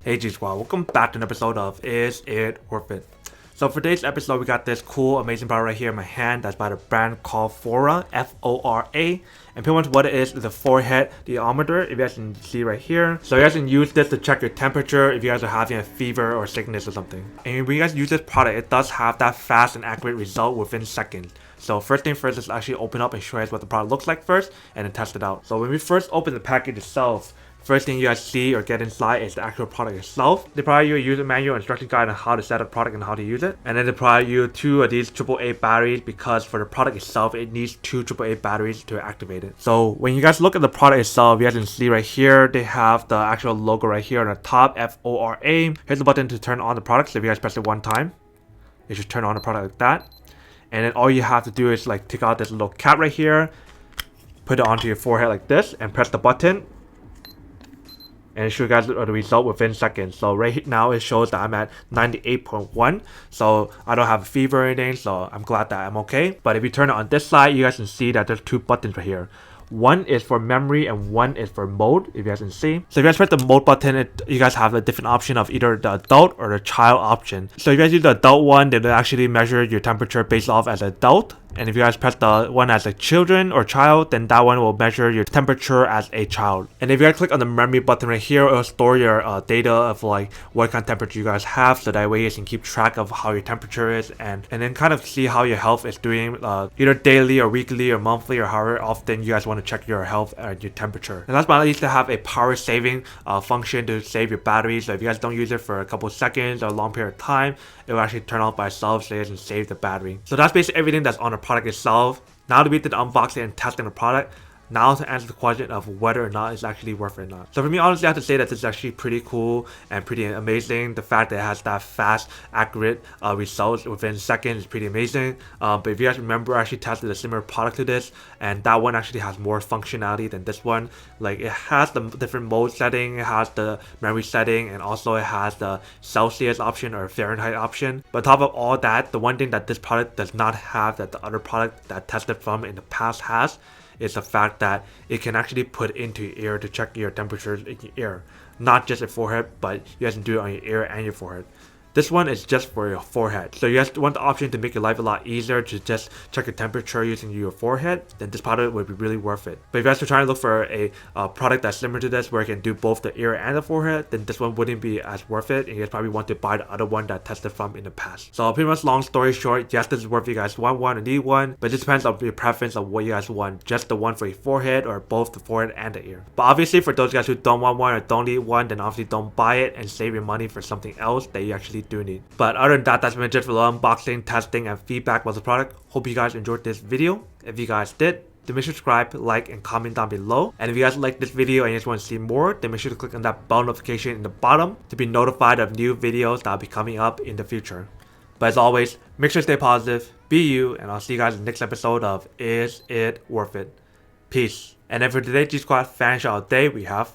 Hey G Squad, welcome back to an episode of Is It Worth It? So for today's episode, we got this cool, amazing product right here in my hand that's by the brand called FORA, F-O-R-A. And pretty much what it is a forehead thermometer, if you guys can see right here. So you guys can use this to check your temperature if you guys are having a fever or sickness or something. And when you guys use this product, it does have that fast and accurate result within seconds. So first thing first, let's actually open up and show you guys what the product looks like first, and then test it out. So when we first open the package itself, first thing you guys see or get inside is the actual product itself. They provide you a user manual instruction guide on how to set up the product and how to use it. And then they provide you 2 of these AAA batteries because for the product itself, it needs 2 AAA batteries to activate it. So when you guys look at the product itself, you guys can see right here, they have the actual logo right here on the top, FORA. Here's the button to turn on the product. So if you guys press it one time, it should turn on the product like that. And then all you have to do is like take out this little cap right here, put it onto your forehead like this, and press the button. And it shows you guys the result within seconds. So right now it shows that I'm at 98.1. So I don't have a fever or anything. So I'm glad that I'm okay. But if you turn it on this side, you guys can see that there's 2 buttons right here. One is for memory and one is for mode, if you guys can see. So if you guys press the mode button, you guys have a different option of either the adult or the child option. So if you guys use the adult one, they'll actually measure your temperature based off as an adult. And if you guys press the one as a children or child, then that one will measure your temperature as a child. And if you guys click on the memory button right here, it will store your data of like what kind of temperature you guys have, so that way you can keep track of how your temperature is and then kind of see how your health is doing either daily or weekly or monthly or however often you guys want to check your health and your temperature. And last but not least, to have a power saving function to save your battery. So if you guys don't use it for a couple seconds or a long period of time, it will actually turn off by itself so you guys can save the battery. So that's basically everything that's on the product itself. Now that we did the unboxing and testing the product, now to answer the question of whether or not it's actually worth it or not. So for me, honestly, I have to say that this is actually pretty cool and pretty amazing. The fact that it has that fast, accurate results within seconds is pretty amazing. But if you guys remember, I actually tested a similar product to this, and that one actually has more functionality than this one. Like it has the different mode setting, it has the memory setting, and also it has the Celsius option or Fahrenheit option. But on top of all that, the one thing that this product does not have that the other product that tested from in the past has is the fact that it can actually put into your ear to check your temperature in your ear. Not just your forehead, but you guys can do it on your ear and your forehead. This one is just for your forehead. So you guys want the option to make your life a lot easier to just check your temperature using your forehead, then this product would be really worth it. But if you guys are trying to look for a product that's similar to this where it can do both the ear and the forehead, then this one wouldn't be as worth it, and you guys probably want to buy the other one that tested from in the past. So pretty much long story short, yes, this is worth you guys want one or need one, but it just depends on your preference of what you guys want. Just the one for your forehead or both the forehead and the ear. But obviously for those guys who don't want one or don't need one, then obviously don't buy it and save your money for something else that you actually do need. But other than that, that's been just for the unboxing, testing, and feedback about the product. Hope you guys enjoyed this video. If you guys did, then make sure to subscribe, like, and comment down below. And if you guys like this video and you just want to see more, then make sure to click on that bell notification in the bottom to be notified of new videos that will be coming up in the future. But as always, make sure to stay positive, be you, and I'll see you guys in the next episode of Is It Worth It? Peace. And then for today's G Squad fan shout out day, we have